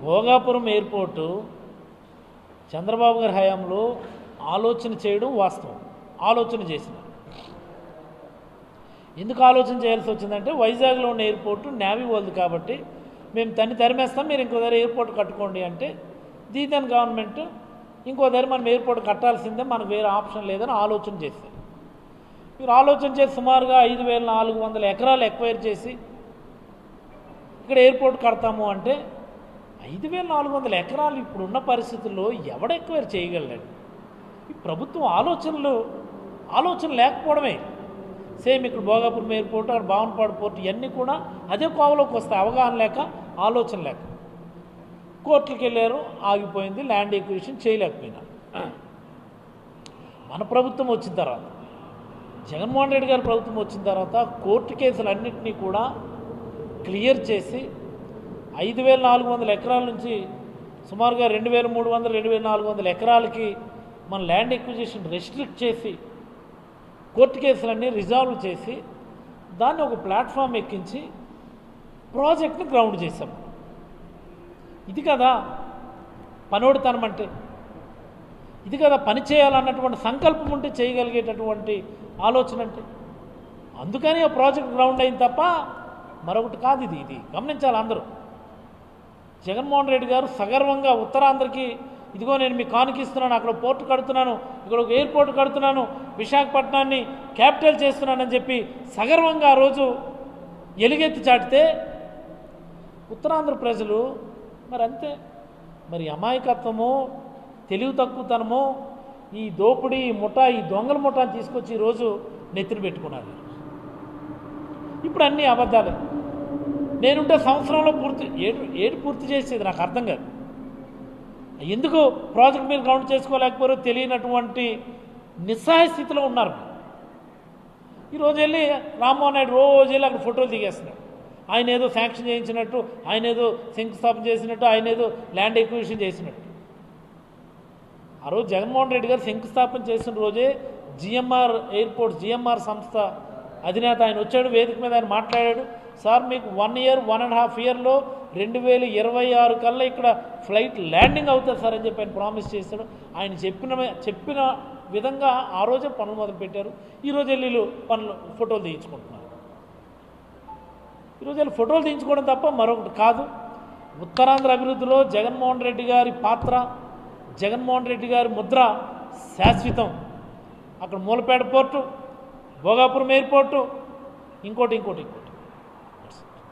Bhogapuram airport Chandrababu గారి హయాంలో ఆలోచన చేయడం వాస్తవం. ఆలోచన చేసినారు. ఎందుకు ఆలోచన చేయాల్సి వచ్చిందంటే వైజాగ్లో ఉన్న ఎయిర్పోర్టు నేవీ వాళ్ళది కాబట్టి మేము తరిమేస్తాం, మీరు ఇంకో దగ్గర ఎయిర్పోర్ట్ కట్టుకోండి అంటే దీని గవర్నమెంట్ ఇంకో దగ్గర మనం ఎయిర్పోర్ట్ కట్టాల్సిందే, మనకు వేరే ఆప్షన్ లేదని ఆలోచన చేశారు. మీరు ఆలోచన చేసి సుమారుగా 5,400 ఎకరాలు ఎక్వైర్ చేసి ఇక్కడ ఎయిర్పోర్ట్ కడతాము అంటే 5,400 ఎకరాలు ఇప్పుడున్న పరిస్థితుల్లో ఎవడ ఎక్వైర్ చేయగలడు? ఈ ప్రభుత్వం ఆలోచన లేకపోవడమే. సేమ్ ఇక్కడ భోగాపురం ఎయిర్పోర్ట్, అక్కడ బావనపాడు పోర్టు ఇవన్నీ కూడా అదే కోవలోకి వస్తాయి. అవగాహన లేక, ఆలోచన లేక కోర్టులకు వెళ్ళారు, ఆగిపోయింది, ల్యాండ్ ఎక్విజిషన్ చేయలేకపోయినారు. మన ప్రభుత్వం వచ్చిన తర్వాత, జగన్మోహన్ రెడ్డి గారి ప్రభుత్వం వచ్చిన తర్వాత కోర్టు కేసులన్నింటినీ కూడా క్లియర్ చేసి 5,400 ఎకరాల నుంచి సుమారుగా 2,300, 2,400 ఎకరాలకి మన ల్యాండ్ ఎక్విజిషన్ రెస్ట్రిక్ట్ చేసి కోర్టు కేసులన్నీ రిజాల్వ్ చేసి దాన్ని ఒక ప్లాట్ఫామ్ ఎక్కించి ప్రాజెక్ట్ని గ్రౌండ్ చేశాం. ఇది కదా పనోడితనం అంటే, ఇది కదా పని చేయాలన్నటువంటి సంకల్పం ఉంటే చేయగలిగేటటువంటి ఆలోచన అంటే. అందుకని ఆ ప్రాజెక్ట్ గ్రౌండ్ అయింది తప్ప మరొకటి కాదు. ఇది గమనించాలి అందరూ. జగన్మోహన్ రెడ్డి గారు సగర్వంగా ఉత్తరాంధ్రకి ఇదిగో నేను మీకు కానుకిస్తున్నాను, అక్కడ పోర్టు కడుతున్నాను, ఇక్కడ ఒక ఎయిర్పోర్ట్ కడుతున్నాను, విశాఖపట్నాన్ని క్యాపిటల్ చేస్తున్నానని చెప్పి సగర్వంగా ఆ రోజు ఎలుగెత్తి చాటితే ఉత్తరాంధ్ర ప్రజలు మరి అంతే, మరి అమాయకత్వమో తెలివి తక్కువతనమో ఈ దోపిడీ ముఠా, ఈ దొంగల ముఠాన్ని తీసుకొచ్చి ఈరోజు నెత్తిన పెట్టుకున్నారు. ఇప్పుడు అన్నీ అబద్ధాలే. నేనుంటే సంవత్సరంలో ఏడు పూర్తి చేసేది నాకు అర్థం కాదు. ఎందుకు ప్రాజెక్ట్ మీరు గ్రౌండ్ చేసుకోలేకపోయారో తెలియనటువంటి నిస్సహాయ స్థితిలో ఉన్నారు. ఈరోజు వెళ్ళి రామ్మోహన్ నాయుడు రోజు వెళ్ళి అక్కడ ఫోటోలు దిగేస్తున్నాడు. ఆయన ఏదో శాంక్షన్ చేయించినట్టు, ఆయన ఏదో శంకుస్థాపన చేసినట్టు, ఆయన ఏదో ల్యాండ్ ఎక్విజిషన్ చేసినట్టు. ఆ రోజు జగన్మోహన్ రెడ్డి గారు శంకుస్థాపన చేసిన రోజే జిఎంఆర్ ఎయిర్పోర్ట్, జిఎంఆర్ సంస్థ అధినేత ఆయన వచ్చాడు, వేదిక మీద ఆయన మాట్లాడాడు. సార్ మీకు 1 year, 1.5 yearలో 2026 కల్లా ఇక్కడ ఫ్లైట్ ల్యాండింగ్ అవుతుంది సార్ అని చెప్పి ఆయన ప్రామిస్ చేశాడు. ఆయన చెప్పిన విధంగా ఆ రోజే పనులు మొదలుపెట్టారు. ఈరోజు వెళ్ళి ఫోటోలు తీయించుకుంటున్నారు. ఈరోజు వెళ్ళి ఫోటోలు తీయించుకోవడం తప్ప మరొకటి కాదు. ఉత్తరాంధ్ర అభివృద్ధిలో జగన్మోహన్ రెడ్డి గారి పాత్ర, జగన్మోహన్ రెడ్డి గారి ముద్ర శాశ్వతం. అక్కడ మూలపేట పోర్టు, భోగాపురం ఎయిర్పోర్టు, ఇంకోటి